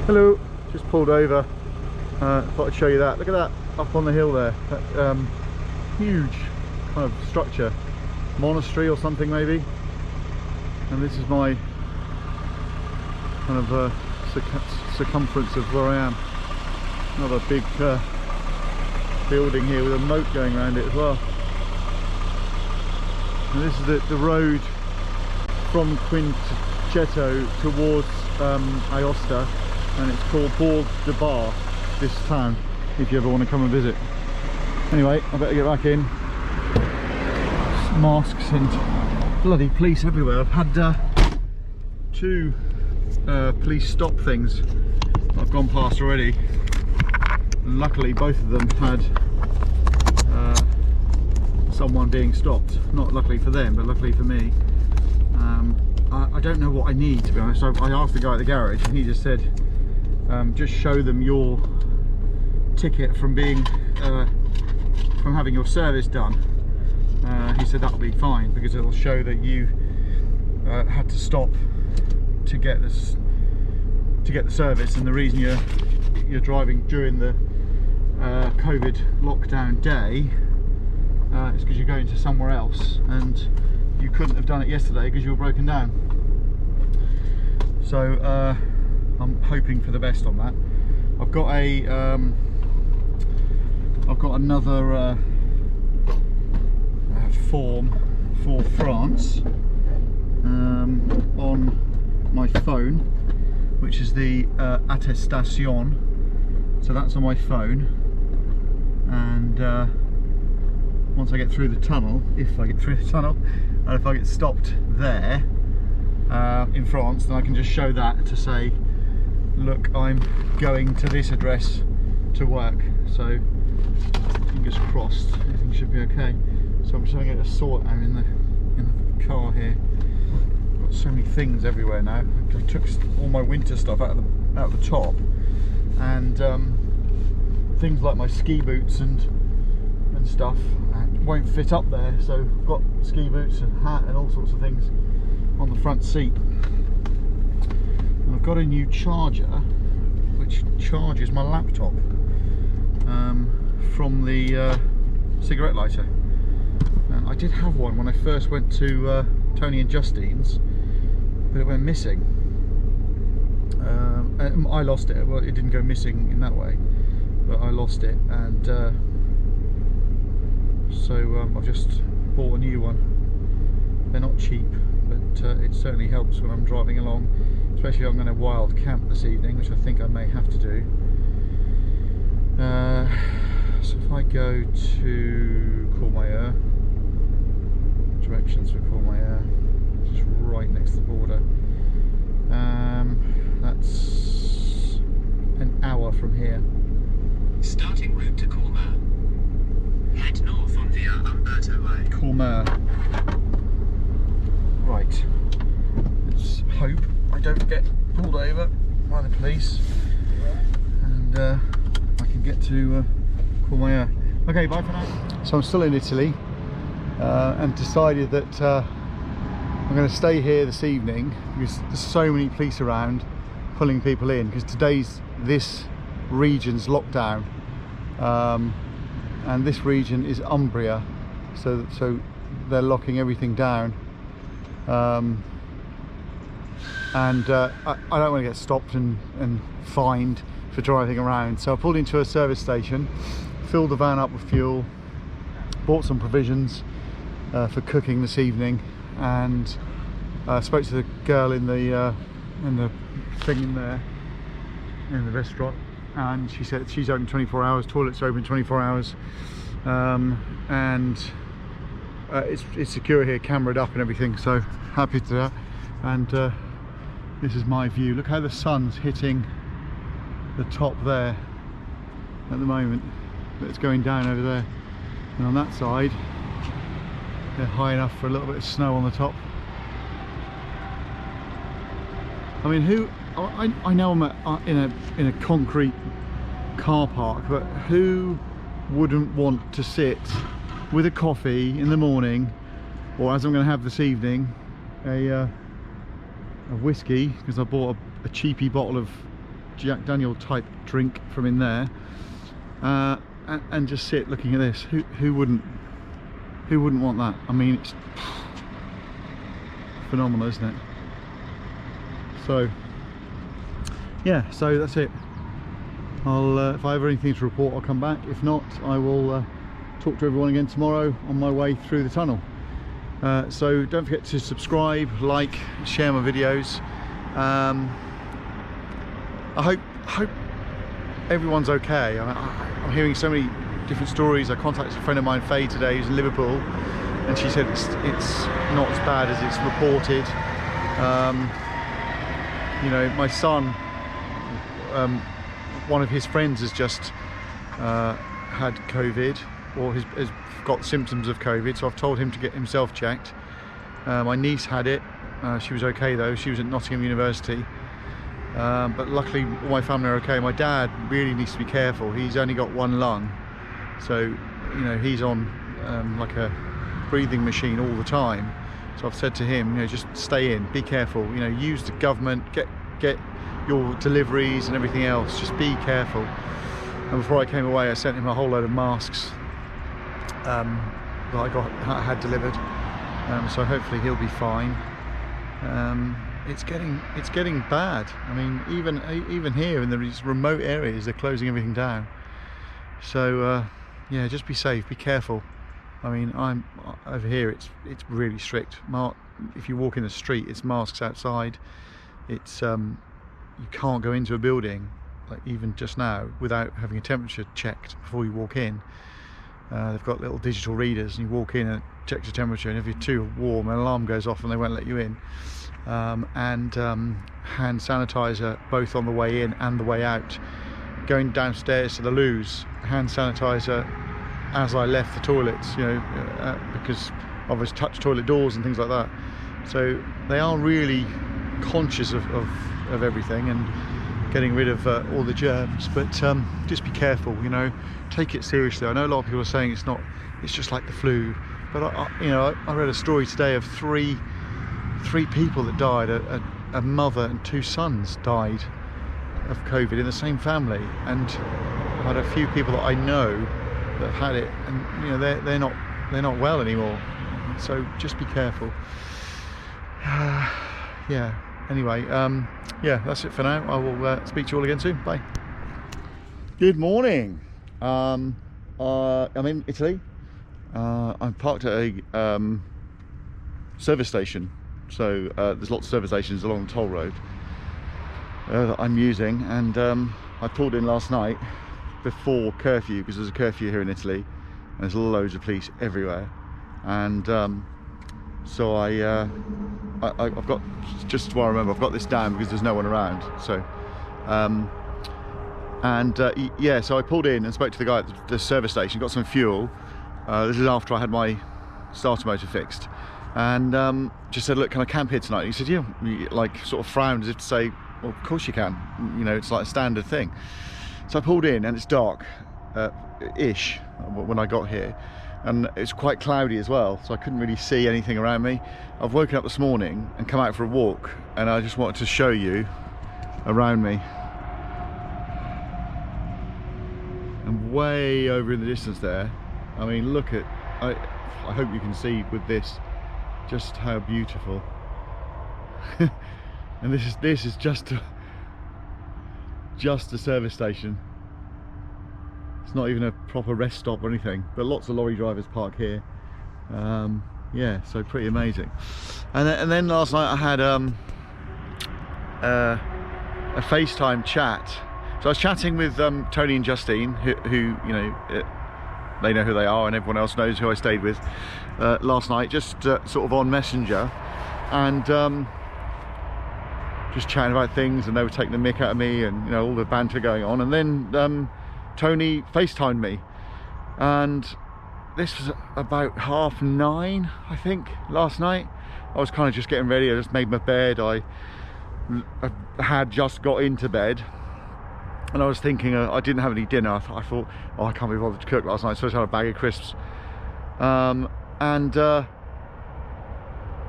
Hello, just pulled over. Thought I'd show you that. Look at that up on the hill there. That huge kind of structure, monastery or something maybe. And this is my kind of circumference of where I am. Another big building here with a moat going around it as well. And this is the road from Quintetto towards Aosta, and it's called Bourg de Bar, this town, if you ever want to come and visit. Anyway, I better get back in. Masks and bloody police everywhere. I've had two police stop things I've gone past already. Luckily both of them had someone being stopped. Not luckily for them, but luckily for me. I don't know what I need, to be honest. I asked the guy at the garage and he just said just show them your ticket from being from having your service done. He said that'll be fine because it'll show that you had to stop to get this the service, and the reason you're driving during the COVID lockdown day is because you're going to somewhere else and you couldn't have done it yesterday because you were broken down. So I'm hoping for the best on that. I've got another form for France on my phone, which is the attestation. So that's on my phone, and once I get through the tunnel, if I get through the tunnel, and if I get stopped there in France, then I can just show that to say, look, I'm going to this address to work. So fingers crossed, everything should be okay. So I'm just going to get a sort out in the car here. I've got so many things everywhere now. I took all my winter stuff out of the top, and things like my ski boots and stuff won't fit up there. So I've got ski boots and hat and all sorts of things on the front seat. And I've got a new charger which charges my laptop from the cigarette lighter. I did have one when I first went to Tony and Justine's, but it went missing. I lost it. Well, it didn't go missing in that way, but I lost it, and so I've just bought a new one. They're not cheap, but it certainly helps when I'm driving along, especially if I'm going to wild camp this evening, which I think I may have to do. So if I go to Courmayeur, directions for Courmayeur, just right next to the border. That's an hour from here. Starting route to Courmayeur. Head north on via Umberto Way. Courmayeur. Right. Let's hope I don't get pulled over by the police, and I can get to Courmayeur. Okay, bye for now. So I'm still in Italy, and decided that I'm going to stay here this evening because there's so many police around pulling people in, because this region's lockdown, and this region is Umbria, so they're locking everything down, and I don't want to get stopped and fined for driving around. So I pulled into a service station, filled the van up with fuel, bought some provisions for cooking this evening, and spoke to the girl in the thing in there, in the restaurant, and she said she's open 24 hours, toilets are open 24 hours, and it's secure here, cameraed up and everything, so happy to that. And this is my view. Look how the sun's hitting the top there at the moment. It's going down over there, and on that side they're high enough for a little bit of snow on the top. I mean, I know I'm in a concrete car park, but who wouldn't want to sit with a coffee in the morning, or as I'm going to have this evening, a whiskey, because I bought a cheapy bottle of Jack Daniel type drink from in there, and just sit looking at this. Who wouldn't want that? I mean, it's phenomenal, isn't it? So yeah, so that's it. I'll if I have anything to report, I'll come back. If not, I will talk to everyone again tomorrow on my way through the tunnel. So don't forget to subscribe, like, share my videos. I hope everyone's okay. I'm hearing so many different stories. I contacted a friend of mine, Faye, today, who's in Liverpool, and she said it's not as bad as it's reported. You know, my son, one of his friends has just had COVID, or has got symptoms of COVID, so I've told him to get himself checked. My niece had it. She was okay though. She was at Nottingham University. But luckily all my family are okay. My dad really needs to be careful. He's only got one lung, so you know, he's on like a breathing machine all the time. So I've said to him, you know, just stay in, be careful, you know, use the government, get your deliveries and everything else, just be careful. And before I came away, I sent him a whole load of masks that I had delivered, so hopefully he'll be fine. It's getting bad. I mean, even here in these remote areas, they're closing everything down. So yeah, just be safe, be careful. I mean, I'm over here. It's really strict. If you walk in the street, it's masks outside. It's you can't go into a building, like even just now, without having a temperature checked before you walk in. They've got little digital readers, and you walk in and it checks your temperature, and if you're too warm, an alarm goes off and they won't let you in. And hand sanitizer both on the way in and the way out. Going downstairs to the loos, hand sanitizer as I left the toilets, you know, because I was touched toilet doors and things like that. So they are really conscious of everything and getting rid of all the germs, but just be careful, you know, take it seriously. I know a lot of people are saying it's just like the flu, but I read a story today of three people that died. A mother and two sons died of COVID in the same family, and I had a few people that I know that have had it, and you know, they're not well anymore. So just be careful. Yeah. Anyway, yeah, that's it for now. I will speak to you all again soon. Bye. Good morning. I'm in Italy. I'm parked at a service station. So there's lots of service stations along the toll road that I'm using, and I pulled in last night before curfew, because there's a curfew here in Italy and there's loads of police everywhere, and so I've got, just while I remember, I've got this down because there's no one around. So yeah, so I pulled in and spoke to the guy at the service station, got some fuel. This is after I had my starter motor fixed, and just said, look, can I camp here tonight? And he said, yeah. He, like, sort of frowned as if to say, well, of course you can, you know, it's like a standard thing. So I pulled in, and it's dark ish when I got here, and it's quite cloudy as well, so I couldn't really see anything around me. I've woken up this morning and come out for a walk, and I just wanted to show you around me. And way over in the distance there, I mean, look at, I hope you can see with this just how beautiful. And this is just a service station. It's not even a proper rest stop or anything, but lots of lorry drivers park here. Yeah, so pretty amazing. And then last night I had a FaceTime chat. So I was chatting with Tony and Justine, who you know, they know who they are, and everyone else knows who I stayed with last night, just sort of on Messenger, and just chatting about things, and they were taking the mick out of me, and you know, all the banter going on. And then Tony FaceTimed me, and this was about 9:30, I think, last night. I was kind of just getting ready. I just made my bed. I had just got into bed, and I was thinking, I didn't have any dinner. I thought, oh, I can't be bothered to cook last night, so I just had a bag of crisps.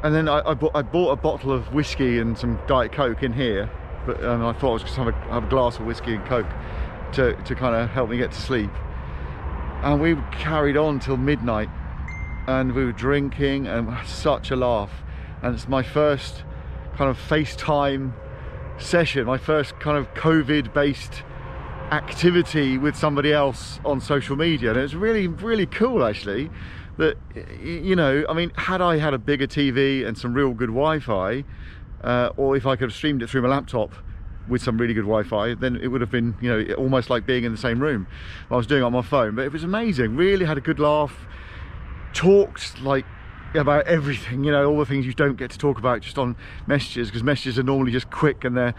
And then I bought a bottle of whiskey and some Diet Coke in here, but I thought I was just have a glass of whiskey and coke to kind of help me get to sleep. And we carried on till midnight, and we were drinking and had such a laugh. And it's my first kind of FaceTime session, my first kind of COVID based activity with somebody else on social media, and it was really, really cool actually. That, you know, I mean, had I had a bigger TV and some real good Wi-Fi, or if I could have streamed it through my laptop with some really good Wi-Fi, then it would have been, you know, almost like being in the same room. I was doing it on my phone, but it was amazing. Really had a good laugh, talked like about everything, you know, all the things you don't get to talk about just on messages, because messages are normally just quick and they're,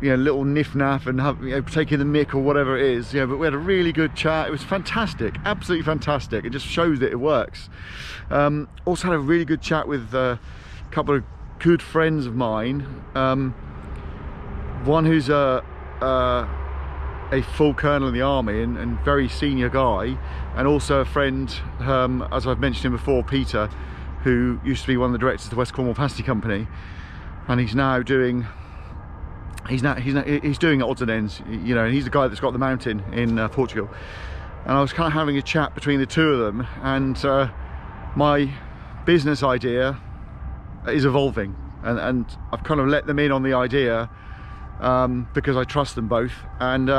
you know, little niff-naff and have, you know, taking the mick or whatever it is, you know. But we had a really good chat. It was fantastic, absolutely fantastic. It just shows that it works. Also had a really good chat with a couple of good friends of mine. One who's a full colonel in the army and very senior guy, and also a friend, as I've mentioned him before, Peter, who used to be one of the directors of the West Cornwall Pasty Company, and he's now doing he's doing odds and ends, you know, and he's the guy that's got the mountain in Portugal. And I was kind of having a chat between the two of them, and my business idea is evolving, and I've kind of let them in on the idea because I trust them both, and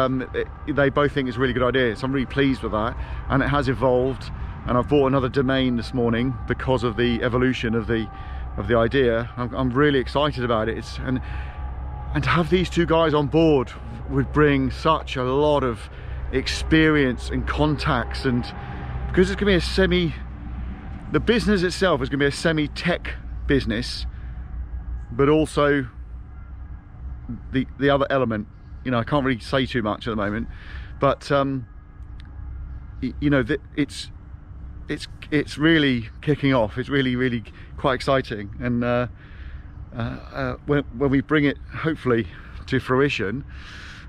they both think it's a really good idea, so I'm really pleased with that. And it has evolved, and I've bought another domain this morning because of the evolution of the idea. I'm really excited about it. And to have these two guys on board would bring such a lot of experience and contacts, and because it's going to be the business itself is going to be a semi-tech business, but also the other element, you know, I can't really say too much at the moment, but you know, it's really kicking off. It's really quite exciting, and when we bring it hopefully to fruition,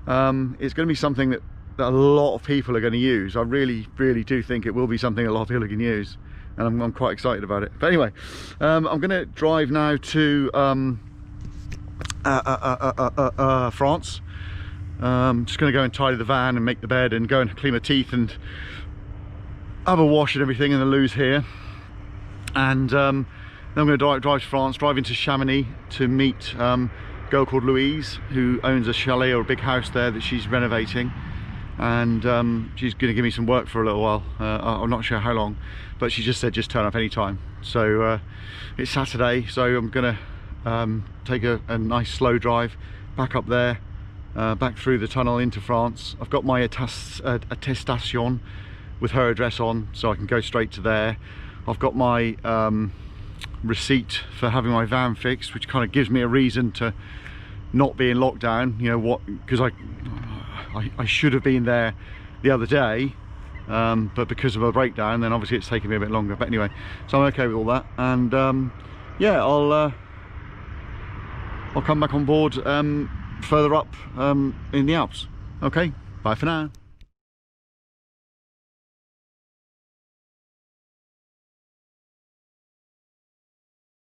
it's going to be something that a lot of people are going to use. I really do think it will be something a lot of people can use, and I'm quite excited about it. But anyway, I'm going to drive now to France. Just going to go and tidy the van and make the bed and go and clean my teeth and have a wash and everything in the loos here, and then I'm going to drive to France, drive into Chamonix to meet a girl called Louise, who owns a chalet or a big house there that she's renovating, and she's going to give me some work for a little while. I'm not sure how long, but she just said just turn up any time. So it's Saturday, so I'm going to take a nice slow drive back up there, back through the tunnel into France. I've got my attestation with her address on, so I can go straight to there. I've got my receipt for having my van fixed, which kind of gives me a reason to not be in lockdown, you know, what, because I should have been there the other day, but because of a breakdown, then obviously it's taken me a bit longer. But anyway, so I'm okay with all that, and yeah, I'll come back on board further up in the Alps. Okay, bye for now.